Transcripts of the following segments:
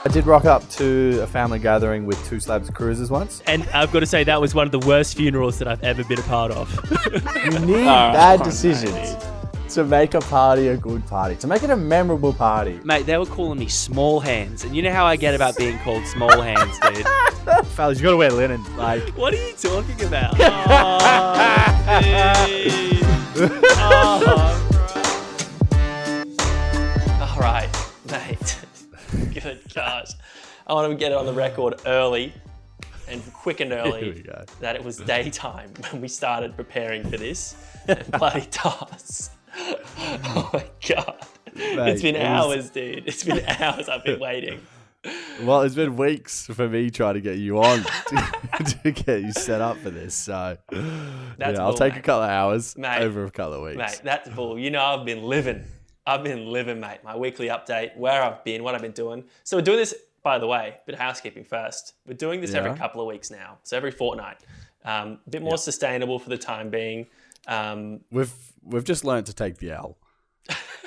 I did rock up to a family gathering with 2 slabs of cruisers once. And I've got to say, that was one of the worst funerals that I've ever been a part of. You need bad decisions to make a party a good party, to make it a memorable party. Mate, they were calling me small hands. And you know how I get about being called small hands, dude? Fellas, you gotta wear linen. Like, What are you talking about? Oh, dude. Oh, bro. All right, mate. Good gosh. I want to get it on the record early and quick and Here early we go. that it was daytime when we started preparing for this. And bloody toss. Oh my God. It's been hours, dude. It's been hours I've been waiting. Well, it's been weeks for me trying to get you on to get you set up for this. So, That's I'll bull, take mate. a couple of hours Mate. over a couple of weeks. Mate, that's bull. You know, I've been living, mate. My weekly update, where I've been, what I've been doing. So we're doing this, by the way, bit of housekeeping first. We're doing this every couple of weeks now. So every fortnight. A bit more sustainable for the time being. We've just learned to take the L.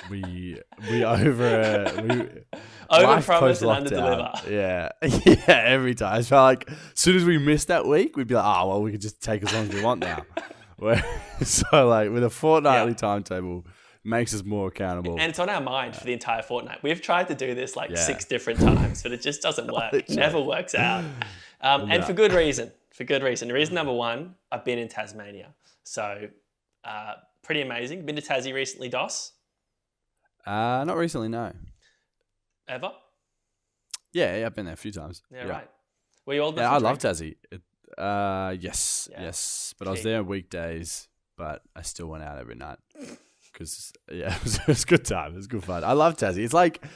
We over Overpromise and under-deliver. Yeah, yeah. Every time, I felt like as soon as we missed that week, we'd be like, "Oh well, we can just take as long as we want now." So like with a fortnightly timetable, makes us more accountable. And it's on our mind for the entire fortnight. We've tried to do this 6 different times, but it just doesn't work. It never works out. And for good reason. Reason number 1, I've been in Tasmania. So pretty amazing. Been to Tassie recently, Dos? Not recently, no. Ever? Yeah, I've been there a few times. Yeah. Right. Were you old enough? Yeah, to I drink? love Tassie. Yes. But I was there weekdays, but I still went out every night. Because, it was a good time. It was good fun. I love Tassie.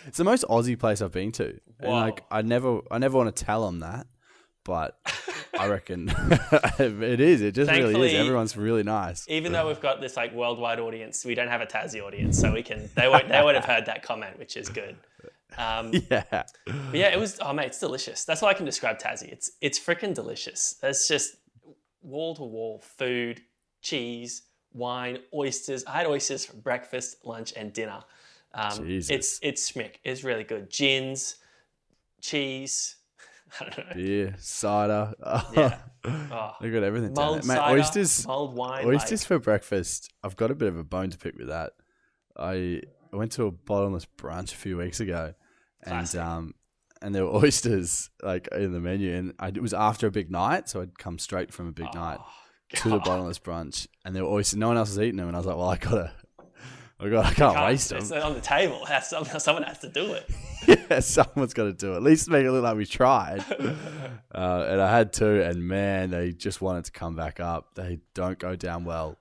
It's the most Aussie place I've been to. Wow. And I never want to tell them that, but I reckon it is. It just really Thankfully, is. Everyone's really nice. Even though we've got this worldwide audience, we don't have a Tassie audience, so they won't have heard that comment, which is good. Yeah. But yeah, it was. Oh mate, it's delicious. That's all I can describe Tassie. It's freaking delicious. There's just wall to wall food, cheese, wine, oysters. I had oysters for breakfast, lunch, and dinner. Jesus. It's schmick. It's really good. Gins, cheese. I don't know. Beer, cider. Yeah. Oh, They've got everything down mulled there. Mate, cider, oysters. mulled wine. Oysters for breakfast. I've got a bit of a bone to pick with that. I went to a bottomless brunch a few weeks ago, Classic. and there were oysters in the menu, and it was after a big night, so I'd come straight from a big night to the bottomless brunch, and there were oysters. No one else was eating them, and I was like, well, I can't waste them. It's on the table. Someone has to do it. Yeah, someone's got to do it. At least make it look like we tried. And I had 2, and man, they just wanted to come back up. They don't go down well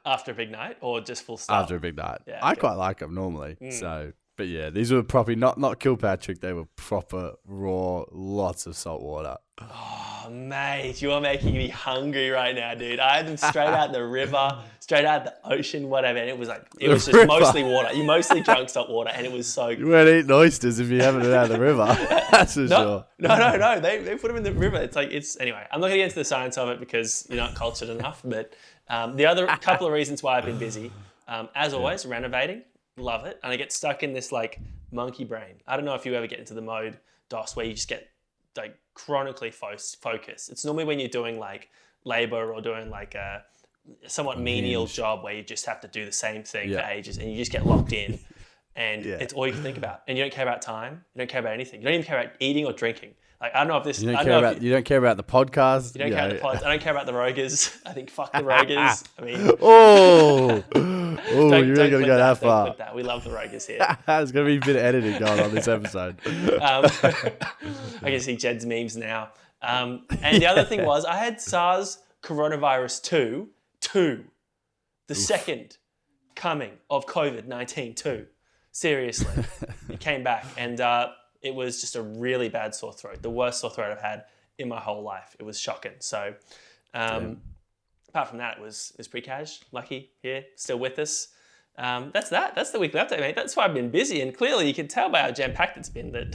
After a big night or just full stop? after a big night. Yeah, I okay. quite like them normally. So, but yeah, these were probably not Kilpatrick. They were proper raw, lots of salt water. Oh, mate, you are making me hungry right now, dude. I had them straight out the river, straight out the ocean, whatever. And it was just river. mostly water. You mostly drank salt water, and it was so You good. weren't eating oysters if you haven't been out of the river. That's for sure. No. They put them in the river. Anyway, I'm not going to get into the science of it because you're not cultured enough. But the other couple of reasons why I've been busy, as always, renovating. Love it. And I get stuck in this monkey brain. I don't know if you ever get into the mode, Dos, where you just get chronically focused. It's normally when you're doing labor or doing a somewhat menial job where you just have to do the same thing for ages and you just get locked in and it's all you can think about. And you don't care about time. You don't care about anything. You don't even care about eating or drinking. I don't know if this... You don't care about the podcast. You don't care about the pods. I don't care about the Rogers. I think fuck the Rogers. I mean... You're really going to go that far. Don't clip that. We love the Rogers here. There's going to be a bit of editing going on this episode. I can see Jed's memes now. And the other thing was I had SARS coronavirus 2, the second coming of COVID-19 2. Seriously. It came back and it was just a really bad sore throat. The worst sore throat I've had in my whole life. It was shocking. So apart from that, it was pretty cash. Lucky here, still with us. That's that. That's the weekly update, mate. That's why I've been busy. And clearly you can tell by how jam-packed it's been that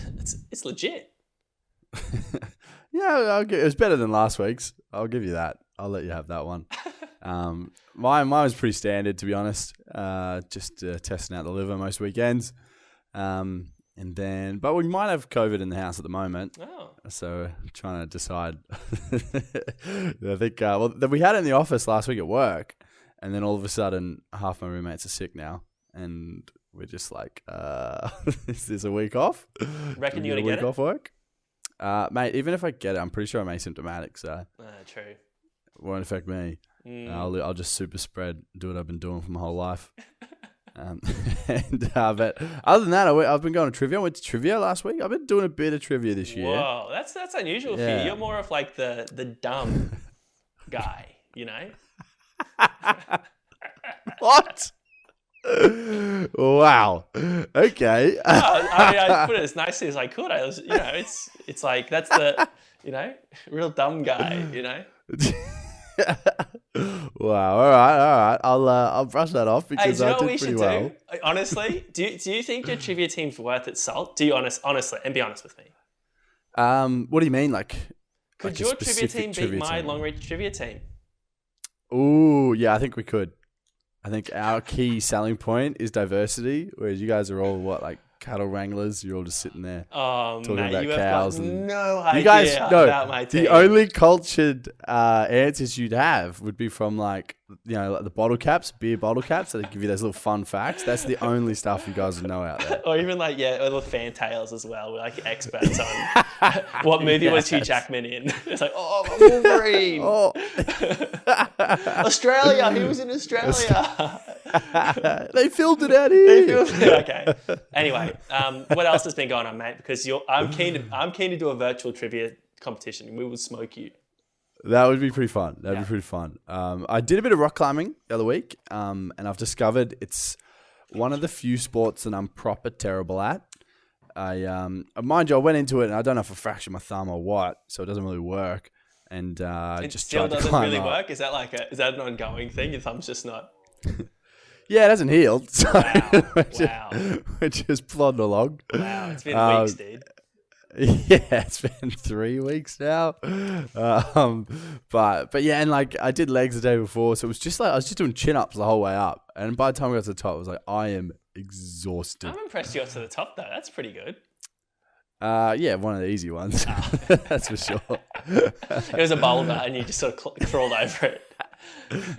it's legit. Yeah, it was better than last week's. I'll give you that. I'll let you have that one. Mine was pretty standard, to be honest. Just testing out the liver most weekends. And then, but we might have COVID in the house at the moment. Oh. So trying to decide. I think, we had it in the office last week at work. And then all of a sudden, half my roommates are sick now. And we're just like, is this a week off? Reckon you're going to get it? A week off work? Mate, even if I get it, I'm pretty sure I'm asymptomatic. So true. it won't affect me. I'll just super spread, do what I've been doing for my whole life. But other than that, I've been going to trivia. I went to trivia last week. I've been doing a bit of trivia this year. Whoa, that's unusual for you. You're more of like the dumb guy, you know? What? Wow. Okay. I put it as nicely as I could. It's like that's the, real dumb guy, Wow. All right. I'll brush that off because I did pretty well. Do? Honestly, do you think your trivia team's worth its salt? Do you honestly, and be honest with me? What do you mean, like? Could your trivia team beat my long reach trivia team? Ooh, yeah, I think we could. I think our key selling point is diversity, whereas you guys are all like cattle wranglers. You're all just sitting there talking about cows. No idea you guys, about my team. The only cultured answers you'd have would be from like like the bottle caps, beer bottle caps. That give you those little fun facts. That's the only stuff you guys would know out there. Or even like or the fantails as well. We're like experts on what movie was Hugh Jackman in. It's like Wolverine. Australia. He was in Australia. They filmed it out here. Okay. Anyway, what else has been going on, mate? Because I'm keen to do a virtual trivia competition, and we will smoke you. That would be pretty fun. That'd be pretty fun. I did a bit of rock climbing the other week, and I've discovered it's one of the few sports that I'm proper terrible at. Mind you, I went into it, and I don't know if I fractured my thumb or what, so it doesn't really work. And it just still tried to doesn't climb really up. work. Is that an ongoing thing? Your thumb's just not. Yeah, it hasn't healed. So Wow. we're just plodding along. Wow, it's been weeks, dude. Yeah, it's been 3 weeks now. But yeah, and like I did legs the day before, so it was just like I was just doing chin ups the whole way up. And by the time we got to the top, I was like, I am exhausted. I'm impressed you got to the top though. That's pretty good. Yeah, one of the easy ones. That's for sure. It was a boulder, and you just sort of crawled over it.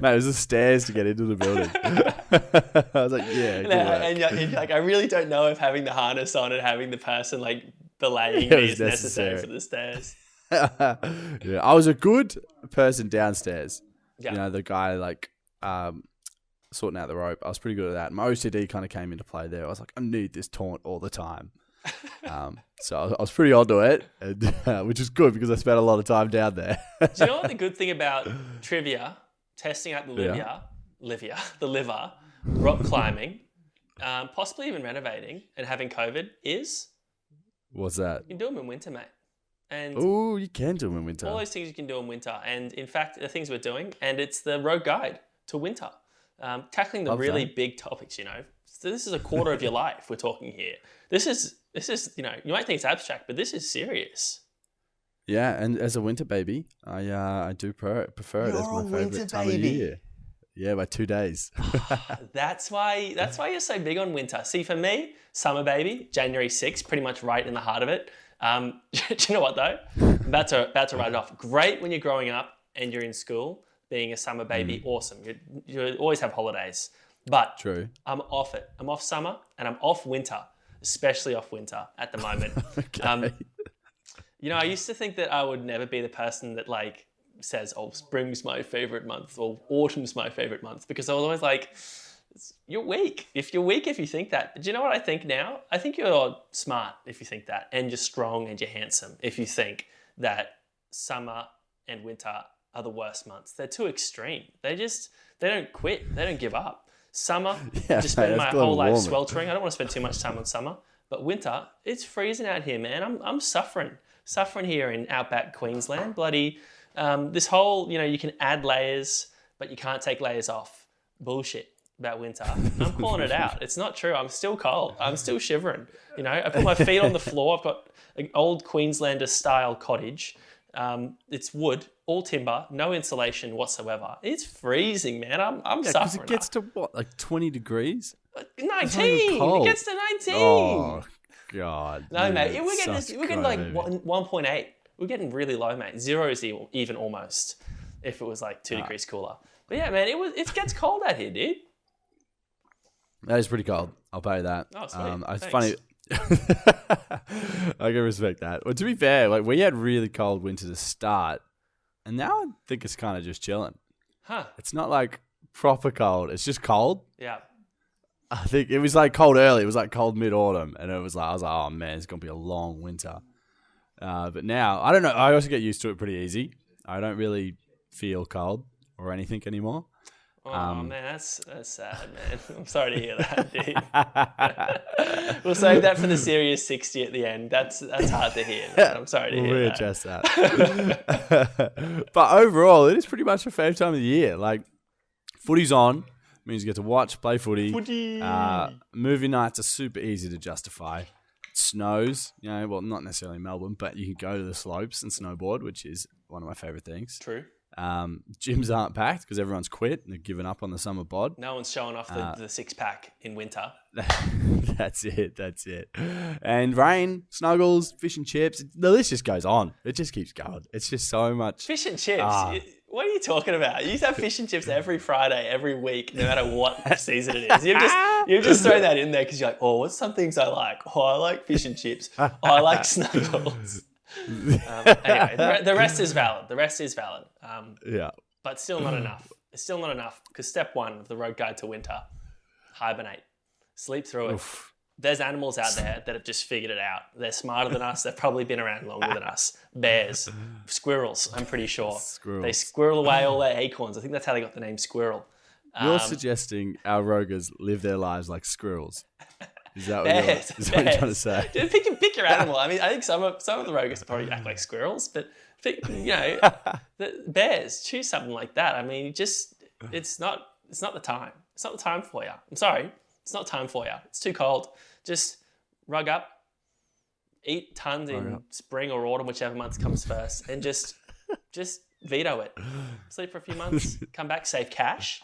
Mate, it was the stairs to get into the building. I was like, yeah. And you're like, I really don't know if having the harness on and having the person like belaying me is necessary for the stairs. Yeah, I was a good person downstairs. Yeah. The guy like sorting out the rope. I was pretty good at that. My OCD kind of came into play there. I was like, I need this taunt all the time. So I was pretty onto it, and, which is good because I spent a lot of time down there. Do you know what the good thing about trivia, testing out the liver, rock climbing, possibly even renovating and having COVID is? What's that? You can do them in winter, mate. And you can do them in winter. All those things you can do in winter. And in fact, the things we're doing, and it's the road guide to winter. Tackling the really big topics, So this is a quarter of your life we're talking here. This is you might think it's abstract, but this is serious. Yeah, and as a winter baby, I do prefer it as my favorite time of year. Yeah, by 2 days. That's why you're so big on winter. See, for me, summer baby, January 6th, pretty much right in the heart of it. Do you know what though? About to write it off. Great when you're growing up and you're in school, being a summer baby, awesome. You always have holidays. But true. I'm off it. I'm off summer and I'm off winter, especially off winter at the moment. Okay. I used to think that I would never be the person that like says, "Oh, spring's my favorite month" or "Autumn's my favorite month," because I was always like, "You're weak. If you're weak, if you think that." But do you know what I think now? I think you're smart if you think that, and you're strong and you're handsome if you think that summer and winter are the worst months. They're too extreme. They don't quit. They don't give up. Summer, just spend my whole life sweltering. I don't want to spend too much time on summer. But winter, it's freezing out here, man. I'm suffering here in outback Queensland. Bloody, this whole, you can add layers, but you can't take layers off. Bullshit about winter. I'm calling it out. It's not true. I'm still cold. I'm still shivering. I put my feet on the floor. I've got an old Queenslander style cottage. It's wood, all timber, no insulation whatsoever. It's freezing, man. I'm suffering. Because it gets to what, like 20 degrees? 19. It gets to 19. Oh, God. No, mate. dude, We're getting such we're getting cry, like baby. 1.8. We're getting really low, mate. 0 is even almost. If it was like 2 degrees cooler. But yeah, man, it gets cold out here, dude. That is pretty cold. I'll pay that. Oh, sweet. It's Thanks. funny. I can respect that. Well, to be fair, like we had really cold winter to start, and now I think it's kind of just chilling. Huh? It's not like proper cold. It's just cold. Yeah. I think it was like cold early. It was like cold mid-autumn, and I was like, oh man, it's gonna be a long winter. But now I don't know. I also get used to it pretty easy. I don't really feel cold or anything anymore. Oh man, that's sad, man. I'm sorry to hear that, dude. We'll save that for the serious 60 at the end. That's hard to hear, man. I'm sorry to We'll hear readjust that. But overall, it is pretty much my favourite time of the year. Like, footy's on. Means you get to watch, play footy. Movie nights are super easy to justify. It snows, well, not necessarily in Melbourne, but you can go to the slopes and snowboard, which is one of my favourite things. True. Gyms aren't packed because everyone's quit and they've given up on the summer bod. No one's showing off the six-pack in winter. That's it. And rain, snuggles, fish and chips. The list just goes on. It just keeps going. It's just so much. Fish and chips? What are you talking about? You used to have fish and chips every Friday, every week, no matter what season it is. You've just thrown that in there because you're like, oh, what's some things I like? Oh, I like fish and chips. Oh, I like snuggles. Anyway, the rest is valid. Yeah. But still not enough. It's still not enough because step 1 of the road guide to winter, hibernate. Sleep through it. Oof. There's animals out there that have just figured it out. They're smarter than us. They've probably been around longer than us. Bears, squirrels, I'm pretty sure. Squirrels. They squirrel away all their acorns. I think that's how they got the name squirrel. You're suggesting our rogers live their lives like squirrels. Is that what, Bears, is what you're trying to say? Dude, pick your animal. I mean, I think some of the rogers probably act like squirrels, but the bears, choose something like that. I mean, it's not the time. It's not the time for you. I'm sorry. It's not time for you. It's too cold. Just rug up, eat tons in spring or autumn, whichever month comes first, and just veto it. Sleep for a few months, come back, save cash.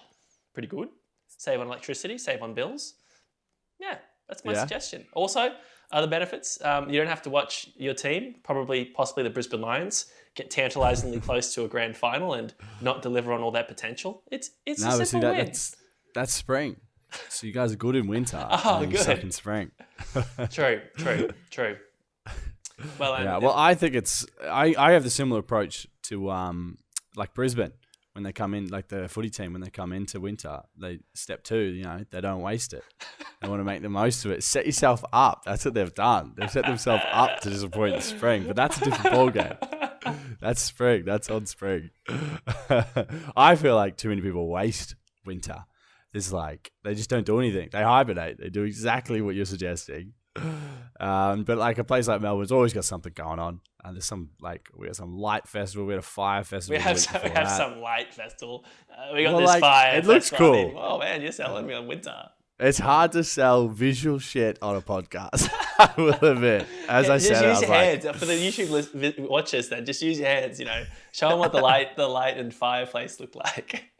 Pretty good. Save on electricity, save on bills. Yeah, that's my suggestion. Also, other benefits, you don't have to watch your team, possibly the Brisbane Lions, get tantalisingly close to a grand final and not deliver on all their potential. It's a simple win. That's spring. So you guys are good in winter. Oh, and good. you suck in spring. True. Well, I think I have the similar approach to like Brisbane when they come in, like the footy team when they come into winter. They step 2, they don't waste it. They want to make the most of it. Set yourself up. That's what they've done. They've set themselves up to disappoint in spring, but that's a different ballgame. That's spring. That's on spring. I feel like too many people waste winter. It's like they just don't do anything. They hibernate. They do exactly what you're suggesting. But like a place like Melbourne's always got something going on. And there's we got some light festival. We had a fire festival. We have some light festival. We got this fire. It looks cool. Oh man, you're selling me on winter. It's hard to sell visual shit on a podcast. I will admit. As I said, use your hands for the YouTube watchers. Then just use your hands. Show them what the light and fireplace look like.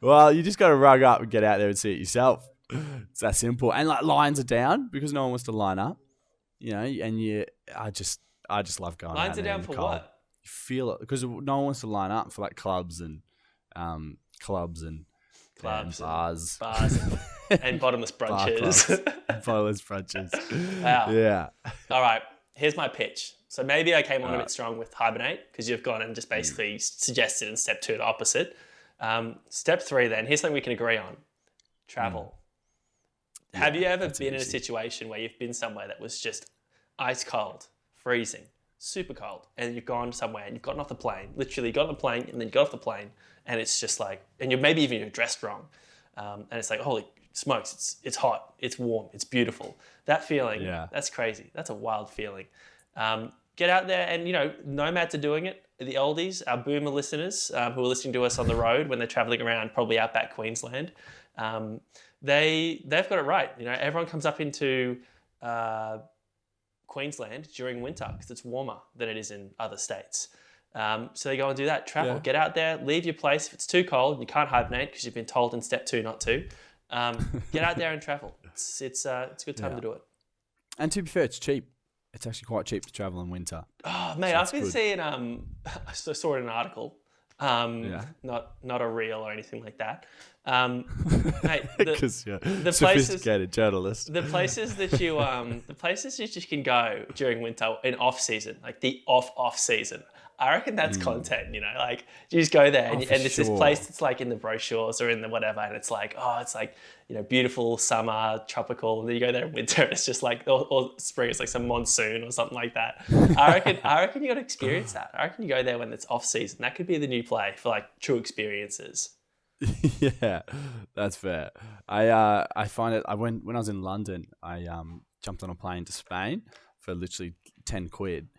Well, you just got to rug up and get out there and see it yourself. It's that simple. And lines are down because no one wants to line up. And I just love going. Lines are down for cold. what? You feel it because no one wants to line up for like clubs and bars and bottomless brunches. Bottomless brunches. Wow. Yeah. All right. Here's my pitch. So maybe I came on a bit strong with hibernate because you've gone and just basically suggested in step 2 the opposite. Step 3 then, here's something we can agree on. Travel. Have you ever been in a situation where you've been somewhere that was just ice cold, freezing, super cold, and you've gone somewhere and you've gotten off the plane, literally got on the plane and then you got off the plane and it's just like, and you're maybe even dressed wrong. And it's like, holy smokes, it's hot, it's warm, it's beautiful. That feeling, that's crazy. That's a wild feeling. Get out there and, nomads are doing it. The oldies, our boomer listeners who are listening to us on the road when they're traveling around, probably outback Queensland, they've got it right. Everyone comes up into Queensland during winter because it's warmer than it is in other states. So they go and do that. Travel, get out there, leave your place. If it's too cold, you can't hibernate because you've been told in step 2 not to. Get out there and travel. It's a good time to do it. And to be fair, it's cheap. It's actually quite cheap to travel in winter. Oh, mate, I've been seeing. I saw it in an article. Not a reel or anything like that. Mate, Because you're the sophisticated journalist. the places that you just can go during winter in off season, like the off season. I reckon that's content, like you just go there and it's this place that's like in the brochures or in the whatever, and it's like, beautiful summer, tropical, and then you go there in winter and it's just like, or spring, it's like some monsoon or something like that. I reckon you got to experience that. I reckon you go there when it's off season. That could be the new play for like true experiences. Yeah, that's fair. I find it. When I was in London, I jumped on a plane to Spain for literally 10 quid.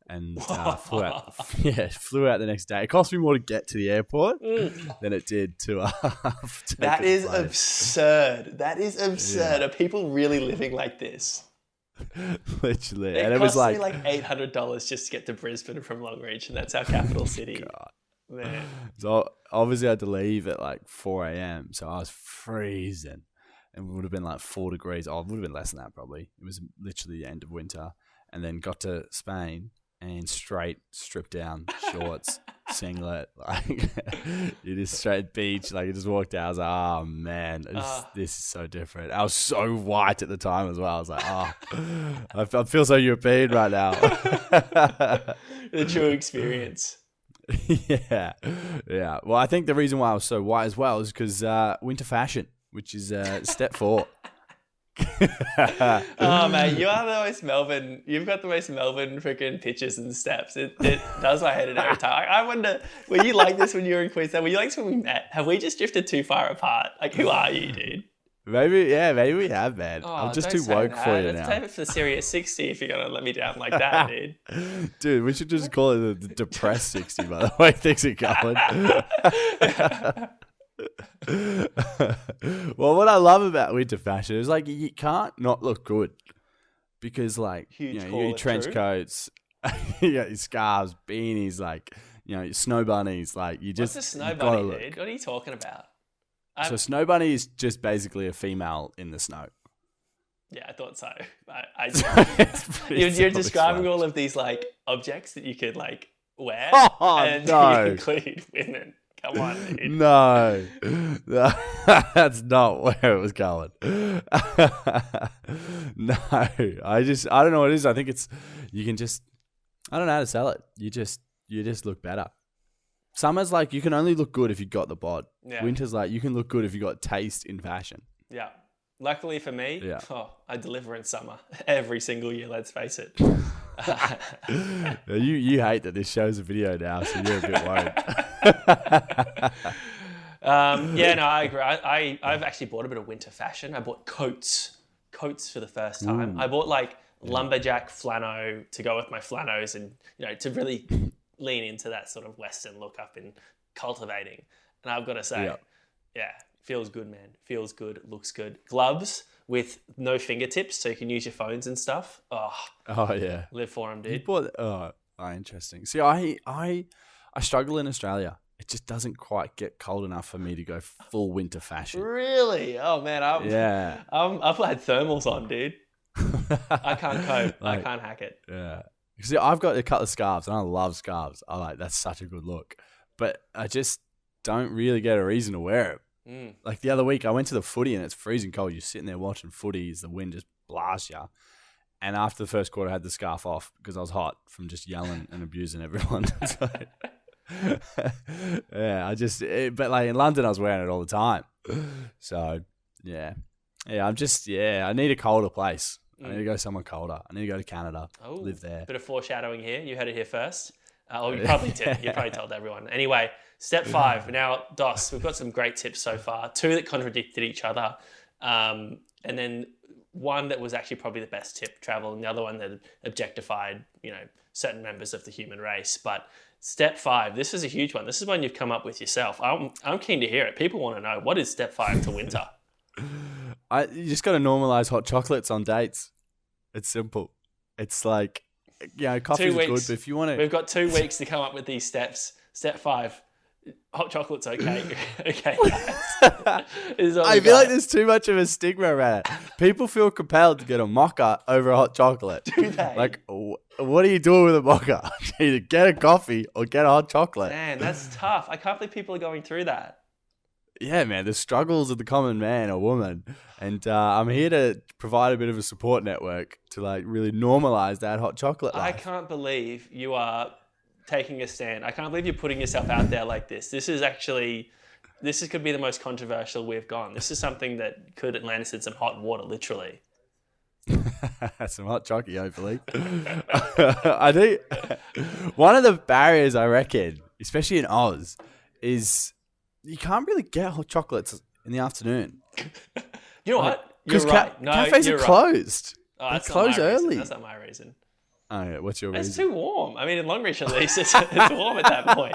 And flew out. Yeah, flew out the next day. It cost me more to get to the airport than it did to. That is absurd. That is absurd. Yeah. Are people really living like this? Literally, it cost me like $800 just to get to Brisbane from Longreach, and that's our capital city. God. Man. So obviously I had to leave at like 4 a.m. So I was freezing, and it would have been like 4 degrees. Oh, it would have been less than that probably. It was literally the end of winter, and then got to Spain. And straight stripped down shorts, singlet, like you just straight beach, like you just walked out. I was like, oh man, this is so different. I was so white at the time as well. I was like, I feel so European right now. The true experience. Yeah. Well, I think the reason why I was so white as well is because winter fashion, which is step 4. Oh man, you are the most Melbourne. You've got the most Melbourne freaking pictures and steps. It does my head in every time. I wonder, were you like this when you were in Queensland? Were you like this when we met? Have we just drifted too far apart? Like, who are you, dude? Maybe we have, man. I'm just too woke for you now. Let's take it for Serious 60 if you're gonna let me down like that, dude. Dude, we should just call it the depressed 60. By the way, things are going. Well, what I love about winter fashion is like you can't not look good because like you got your trench coats, you got your scarves, beanies, like your snow bunnies. Like you just. What's a snow bunny, dude? What are you talking about? So snow bunny is just basically a female in the snow. Yeah, I thought so. You're describing all of these like objects that you could like wear, and you include women. Come on, dude. No, that's not where it was going. No, I don't know what it is. I think it's, I don't know how to sell it. You just look better. Summer's like, you can only look good if you got the bod. Yeah. Winter's like, you can look good if you got taste in fashion. Yeah. Luckily for me, I deliver in summer every single year, let's face it. You hate that this shows a video now, so you're a bit worried. I agree. I've actually bought a bit of winter fashion. I bought coats for the first time. I bought like lumberjack flannel to go with my flannels, and to really lean into that sort of Western look I've been cultivating. And I've got to say, feels good, man. Feels good, looks good. Gloves with no fingertips, so you can use your phones and stuff. Oh yeah, live for them, dude. You bought, interesting. See, I struggle in Australia. It just doesn't quite get cold enough for me to go full winter fashion. Really? Oh man, I've had thermals on, dude. I can't cope. I can't hack it. Yeah. See, I've got a couple of scarves, and I love scarves. That's such a good look, but I just don't really get a reason to wear it. Like the other week, I went to the footy and it's freezing cold. You're sitting there watching footy as the wind just blasts you. And after the first quarter, I had the scarf off because I was hot from just yelling and abusing everyone. So, but like in London, I was wearing it all the time. So yeah, I need a colder place. I need to go somewhere colder. I need to go to Canada, live there. Bit of foreshadowing here. You heard it here first. You probably did. You probably told everyone. Anyway, step 5. Now, Dos, we've got some great tips so far. 2 that contradicted each other. And then one that was actually probably the best tip, travel, and the other one that objectified, certain members of the human race. But step 5, this is a huge one. This is one you've come up with yourself. I'm keen to hear it. People want to know, what is step 5 to winter? You just got to normalize hot chocolates on dates. It's simple. It's like, coffee's good, but if you want to... We've got 2 weeks to come up with these steps. Step 5, Hot chocolate's okay. Okay, guys. This is all I we feel got. like there's too much of a stigma around it. People feel compelled to get a mocha over a hot chocolate. Do they? Like, what are you doing with a mocha? Either get a coffee or get a hot chocolate. Man, that's tough. I can't believe people are going through that. Yeah, man, the struggles of the common man or woman. And I'm here to provide a bit of a support network to like really normalize that hot chocolate I life. can't believe you are taking a stand. I can't believe you're putting yourself out there like this. This could be the most controversial we've gone. This is something that could land us in some hot water, literally. Some hot chocolate, hopefully. I think one of the barriers, I reckon, especially in Oz, is you can't really get hot chocolates in the afternoon. You know what? You're Because right. No, cafes you're are right. closed. Oh, They that's not close my reason. early. That's not my reason. Oh, yeah. What's your It's reason? too warm. I mean, in Longreach at least, it's warm at that point.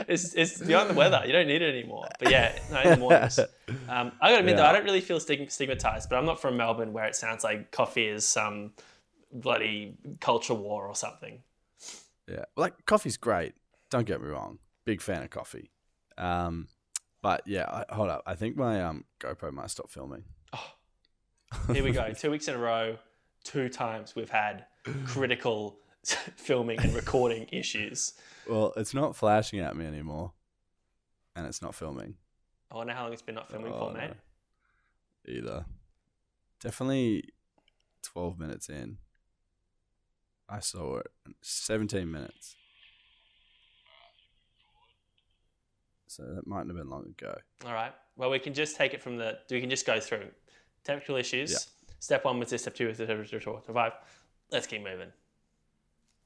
It's beyond the weather. You don't need it anymore. But yeah, no, in the mornings. I got to admit, though, I don't really feel stigmatized, but I'm not from Melbourne where it sounds like coffee is some bloody culture war or something. Yeah, like coffee's great. Don't get me wrong. Big fan of coffee. But yeah, hold up. I think my GoPro might stop filming. Here we go. 2 weeks in a row, 2 times we've had critical filming and recording issues. Well, it's not flashing at me anymore, and it's not filming I wonder how long it's been not filming for, mate. no, either. Definitely 12 minutes in. I saw it. 17 minutes. So that mightn't have been long ago. All right. Well, we can just take it from we can just go through technical issues. Yeah. Step 1 was this, step 2 was this, step 3 was 5. Let's keep moving.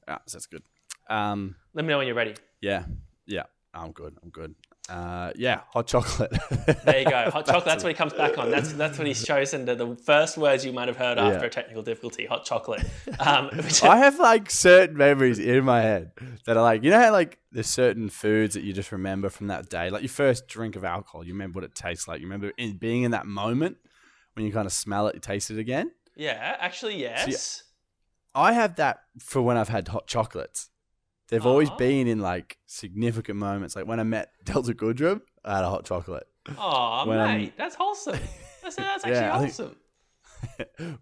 Ah, so that's good. Let me know when you're ready. Yeah. I'm good. Yeah, hot chocolate. There you go. Hot chocolate. That's what he comes back on. That's what he's chosen. The first words you might have heard after a technical difficulty. Hot chocolate. I have like certain memories in my head that are like, you know how like there's certain foods that you just remember from that day, like your first drink of alcohol. You remember what it tastes like. You remember being in that moment when you kind of smell it, you taste it again. Yeah, actually, yes. I have that for when I've had hot chocolates. They've always been in like significant moments. Like when I met Delta Goodrum, I had a hot chocolate. Oh, mate, that's wholesome. That's actually wholesome.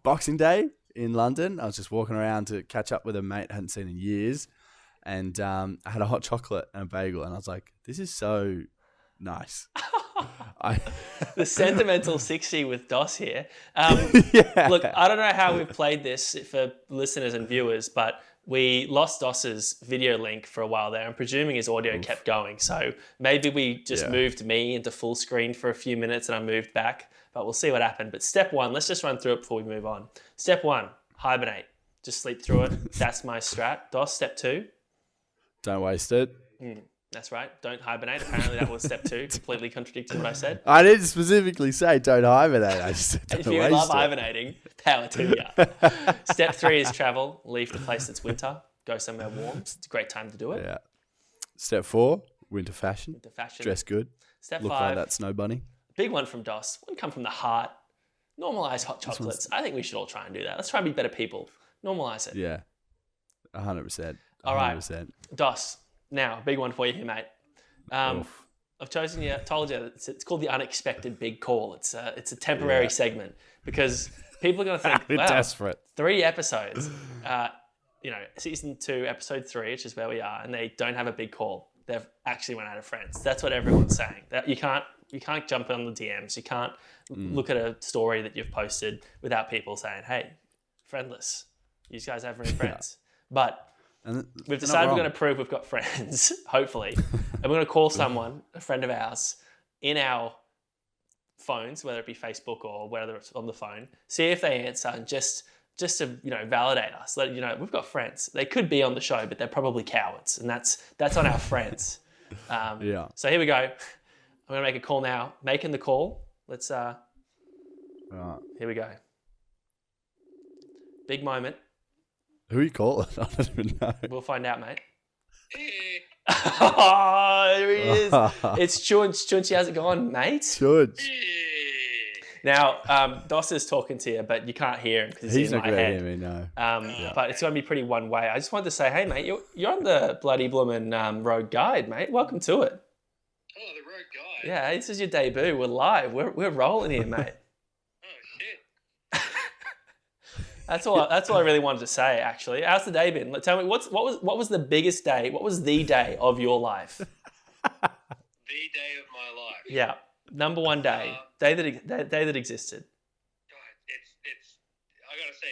Boxing Day in London, I was just walking around to catch up with a mate I hadn't seen in years. And I had a hot chocolate and a bagel. And I was like, this is so nice. The sentimental 60 with Dos here. Yeah. Look, I don't know how we've played this for listeners and viewers, but we lost Dos's video link for a while there. I'm presuming his audio kept going. So maybe we just moved me into full screen for a few minutes and I moved back, but we'll see what happened. But step 1, let's just run through it before we move on. Step 1, hibernate. Just sleep through it. That's my strat. Dos, step 2. Don't waste it. That's right. Don't hibernate. Apparently that was step 2. Completely contradicting what I said. I didn't specifically say don't hibernate. I just said don't If you waste love it. hibernating, power to you. Step 3 is travel. Leave the place that's winter. Go somewhere warm. It's a great time to do it. Yeah. Step 4, winter fashion. Winter fashion. Dress good. Step Look 5, like that snow bunny. big one from Dos. One come from the heart. Normalize hot chocolates. I think we should all try and do that. Let's try and be better people. Normalize it. Yeah. 100%. All right. 100%. Dos. Now, big one for you here, mate. Oof. I've told you, it's called the unexpected big call. It's a temporary segment because people are going to think, We're wow, desperate. 3 episodes, season 2, episode 3, which is where we are, and they don't have a big call. They've actually run out of friends. That's what everyone's saying. That you can't jump on the DMs. You can't look at a story that you've posted without people saying, hey, friendless. You guys have any friends? But we've decided we're going to prove we've got friends, hopefully. And we're going to call someone, a friend of ours, in our phones, whether it be Facebook or whether it's on the phone, see if they answer and just to validate us. Let we've got friends. They could be on the show, but they're probably cowards, and that's on our friends. Yeah. So here we go. I'm going to make a call now. Making the call. Let's. Here we go. Big moment. Who are you calling? I don't even know. We'll find out, mate. Oh, there he is. It's Chunch. Chunchy, how's it going, mate? George. Now, Dos is talking to you, but you can't hear him because he's in not my going to head. hear me, no. But it's going to be pretty one way. I just wanted to say, hey, mate, you're on the bloody bloomin' Road Guide, mate. Welcome to it. Oh, the Road Guide. Yeah, this is your debut. We're live. We're rolling here, mate. Oh shit. That's all I really wanted to say, actually. How's the day been? Tell me, what was the biggest day? What was the day of your life? The day of my life. Yeah, number one day, day that existed. God, it's. I gotta say,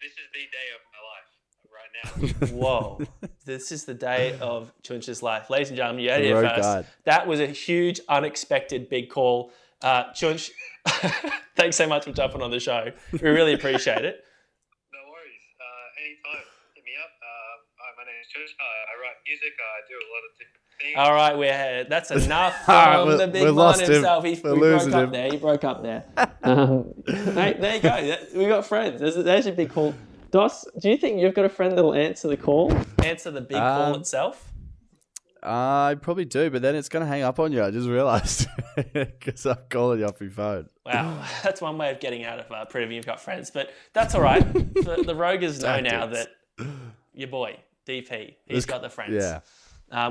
this is the day of my life right now. Whoa, this is the day of Chunch's life, ladies and gentlemen. You heard it here Road first. Guide. That was a huge, unexpected big call. Chunch, thanks so much for jumping on the show. We really appreciate it. No worries. Anytime, hit me up. My name is Chunch. I write music. I do a lot of different things. All right, that's enough All from right, the big we man lost him. himself. He We're broke losing up him. there. He broke up there. Mate, there you go. We got friends. There's a big call. Dos, do you think you've got a friend that'll answer the call? Answer the big call itself? I probably do, but then it's going to hang up on you. I just realised because I'm calling you off your phone. Wow, that's one way of getting out of proving you've got friends. But that's all right. The Rogers know now that your boy, DP, he's got the friends. Yeah.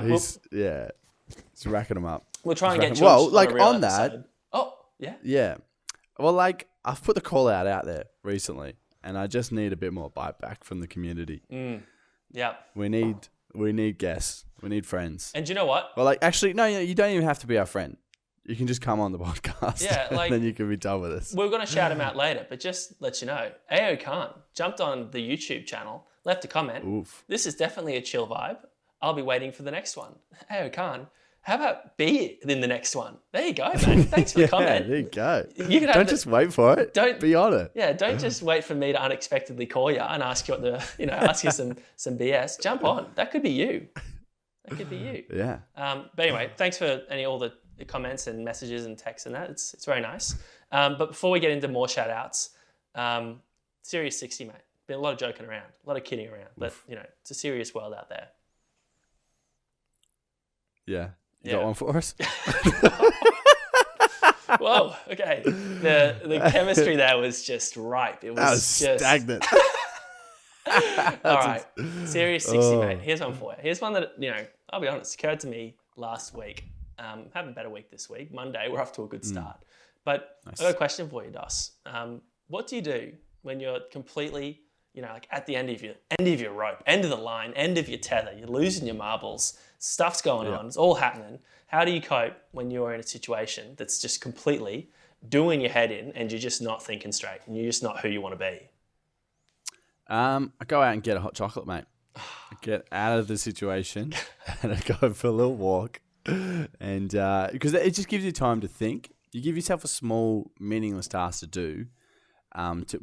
He's racking them up. We'll try and get Well, Chunch like on a real on that. episode. Oh, yeah. Yeah. Well, like I've put the call out there recently, and I just need a bit more bite back from the community. Yeah. We need guests. We need friends. And do you know what? Well, like actually, no, you don't even have to be our friend. You can just come on the podcast. Yeah, like- and then you can be done with us. We're going to shout him out later, but just let you know, Ao Khan jumped on the YouTube channel, left a comment. Oof. This is definitely a chill vibe. I'll be waiting for the next one. Ao Khan, how about be in the next one? There you go, man. Thanks for the comment. There you go. You can have Don't just wait for it. Don't- be on it. Yeah, don't just wait for me to unexpectedly call you and ask you ask you some BS. Jump on. That could be you. That could be you. Yeah. But anyway, thanks for all the comments and messages and texts and that. It's very nice. But before we get into more shout outs, Serious 60, mate. Been a lot of joking around, a lot of kidding around, but it's a serious world out there. Yeah. You Yeah. got one for us? Whoa, okay. The chemistry there was just ripe. It was, That was just stagnant. All right. Serious 60, Oh. mate. Here's one for you. Here's one that, I'll be honest, occurred to me last week. Having a better week this week. Monday, we're off to a good start. But Nice. I've got a question for you, Dos. What do you do when you're completely, like at the end of your rope, end of the line, end of your tether, you're losing your marbles, stuff's going on, it's all happening. How do you cope when you're in a situation that's just completely doing your head in and you're just not thinking straight and you're just not who you want to be? I go out and get a hot chocolate, mate. I get out of the situation and I go for a little walk. And because it just gives you time to think. You give yourself a small, meaningless task to do.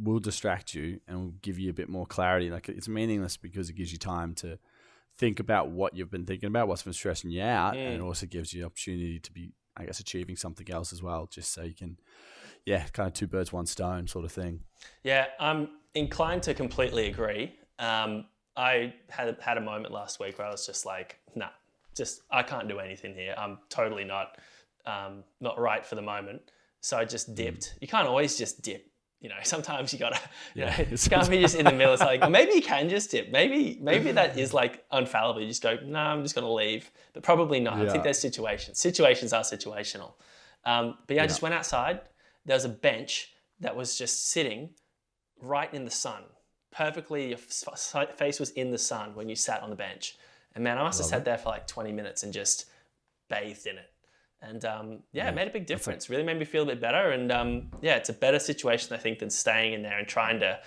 Will distract you and will give you a bit more clarity. Like it's meaningless because it gives you time to think about what you've been thinking about, what's been stressing you out, and it also gives you the opportunity to be, I guess, achieving something else as well, just so you can, kind of two birds, one stone sort of thing. Yeah, I'm inclined to completely agree. I had a moment last week where I was just like, nah, I can't do anything here. I'm totally not right for the moment. So I just dipped. You can't always just dip. Sometimes you gotta, you can't be just in the middle. It's like, or maybe you can just dip. Maybe that is like infallible. You just go, no, I'm just gonna leave. But probably not. I think there's situations. Situations are situational. But I just went outside. There was a bench that was just sitting right in the sun. Perfectly, your face was in the sun when you sat on the bench. And man, I must have sat there for like 20 minutes and just bathed in it. And it made a big difference. Really made me feel a bit better. And it's a better situation, I think, than staying in there and trying to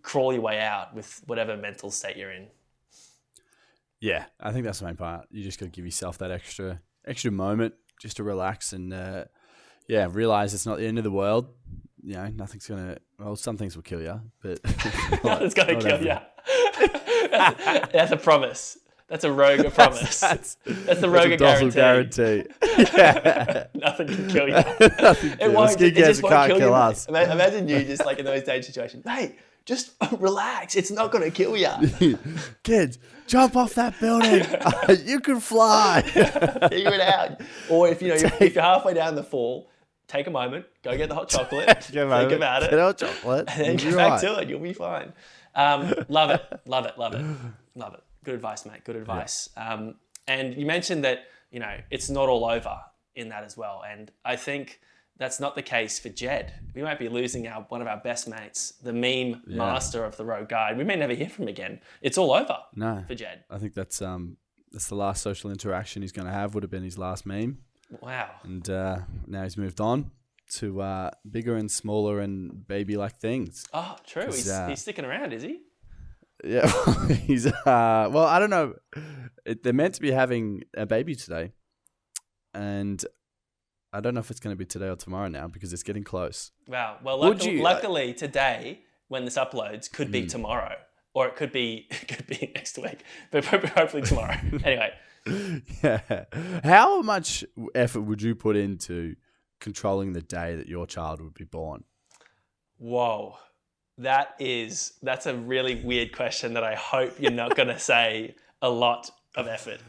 crawl your way out with whatever mental state you're in. Yeah, I think that's the main part. You just got to give yourself that extra moment just to relax and realize it's not the end of the world. Nothing's gonna. Well, some things will kill you, but nothing's gonna kill you. That's a promise. That's a Roga promise. That's the Roga guarantee. Yeah. Nothing can kill you. It won't. It just won't kill kill you. us. Imagine you just like in those dangerous situations. Mate, just relax. It's not going to kill you. Kids, jump off that building. You can fly. Figure it out. Or if you're halfway down the fall, take a moment, go get the hot chocolate, Get think over about Get it, out chocolate. and then You'll get be back right. to it. You'll be fine. Love it. Good advice, mate. Good advice. And you mentioned that, it's not all over in that as well. And I think that's not the case for Jed. We might be losing one of our best mates, the meme master of the road guide. We may never hear from him again. It's all over for Jed. I think that's the last social interaction he's going to have. Would have been his last meme. Wow. And now he's moved on to bigger and smaller and baby-like things. Oh, true. He's sticking around, is he? Yeah, he's. Well, I don't know. They're meant to be having a baby today, and I don't know if it's going to be today or tomorrow now because it's getting close. Wow. Well, luckily today, when this uploads, could be tomorrow, or it could be next week, but hopefully tomorrow. Anyway. Yeah. How much effort would you put into controlling the day that your child would be born? Whoa. That's a really weird question that I hope you're not going to say a lot of effort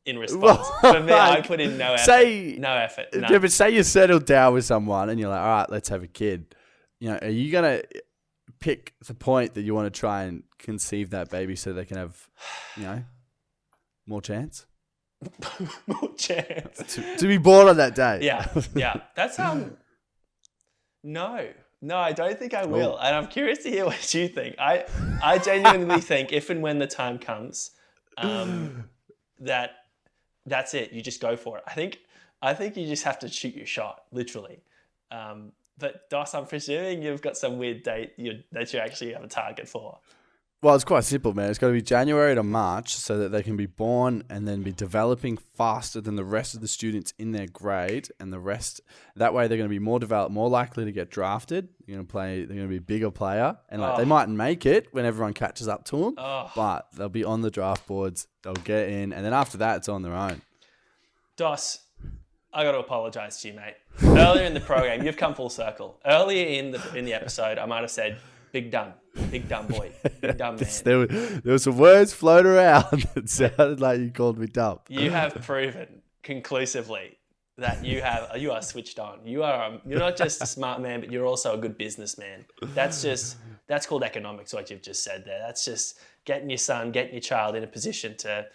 in response. For me, I put in no effort. No effort. None. Yeah, but say you settled down with someone and you're like, all right, let's have a kid. Are you going to pick the point that you want to try and conceive that baby so they can have, more chance? More chance. To be born on that day. Yeah. That's No, I don't think I will. And I'm curious to hear what you think. I genuinely think if and when the time comes, that's it. You just go for it. I think you just have to shoot your shot, literally. But Dos, I'm presuming you've got some weird date that you actually have a target for. Well, it's quite simple, man. It's got to be January to March so that they can be born and then be developing faster than the rest of the students in their grade, and the rest. That way, they're going to be more developed, more likely to get drafted. They're going to be a bigger player, and they mightn't make it when everyone catches up to them, but they'll be on the draft boards. They'll get in, and then after that, it's on their own. Dos, I got to apologize to you, mate. Earlier in the program, you've come full circle. Earlier in the episode, I might have said, big dumb boy, big dumb man. There were some words floating around that sounded like you called me dumb. You have proven conclusively that you are switched on. You're not just a smart man, but you're also a good businessman. That's called economics. What you've just said there. That's just getting your child in a position to,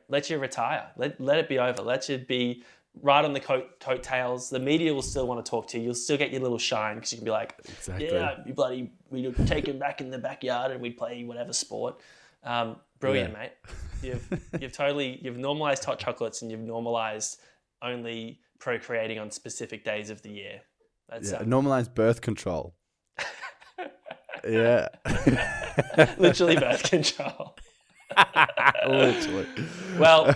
let you retire. Let it be over. Let you be right on the coattails. The media will still want to talk to you. You'll still get your little shine because you can be like, exactly. We'd take him back in the backyard and we'd play whatever sport. Brilliant, mate. You've normalized hot chocolates and you've normalized only procreating on specific days of the year. That's normalized birth control. Yeah. Literally birth control. Literally. Well,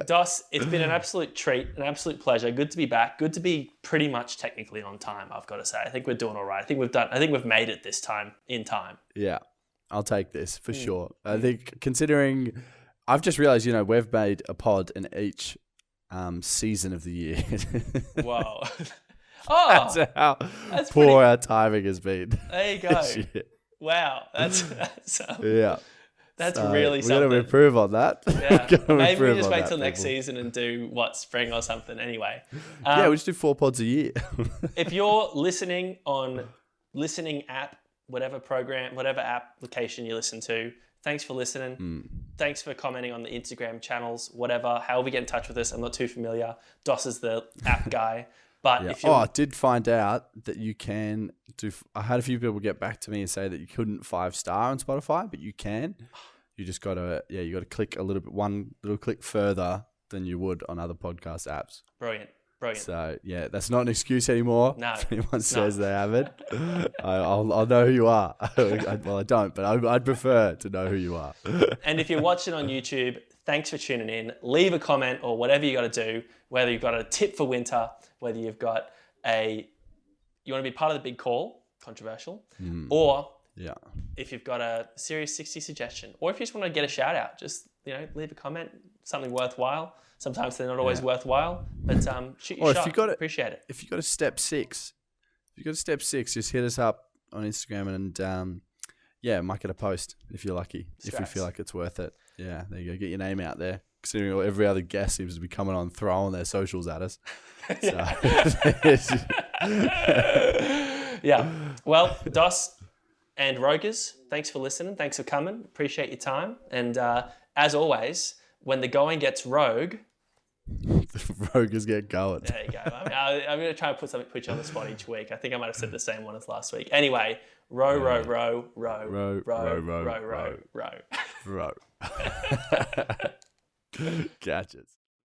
Dos, it's been an absolute treat, an absolute pleasure. Good to be back. Good to be pretty much technically on time, I've got to say. I think we're doing all right. I think we've made it this time in time. Yeah. I'll take this for sure. I think considering I've just realized, we've made a pod in each season of the year. Whoa. That's how poor our timing has been. There you go. Wow. That's yeah. That's really something. We're going to improve on that. Yeah. Maybe we just wait till next season and do spring or something. Anyway. We just do 4 pods a year. If you're listening on listening app, whatever program, whatever application you listen to, thanks for listening. Thanks for commenting on the Instagram channels, whatever. However you get in touch with us, I'm not too familiar. Dos is the app guy. But if you I did find out that you can do. I had a few people get back to me and say that you couldn't 5-star on Spotify, but you can. You just got to click one little click further than you would on other podcast apps. Brilliant. So that's not an excuse anymore. No. If anyone says they haven't, I'll know who you are. Well, I don't, but I'd prefer to know who you are. And if you're watching on YouTube, thanks for tuning in. Leave a comment or whatever you got to do, whether you've got a tip for winter, whether you've got you want to be part of the big call, controversial, or if you've got a Series 60 suggestion, or if you just want to get a shout out, just leave a comment, something worthwhile. Sometimes they're not always worthwhile, but shoot your shot. Appreciate it. If you've got a step 6, just hit us up on Instagram and might get a post if you're lucky. If you feel like it's worth it. Yeah, there you go. Get your name out there. considering every other guest seems to be coming on throwing their socials at us. So, Yeah. Well, Dos and Rogers, thanks for listening. Thanks for coming. Appreciate your time. And as always, when the going gets rogue, the Rogers get going. there you go. I'm going to try and put you on the spot each week. I think I might have said the same one as last week. Anyway, row. Row. Catches.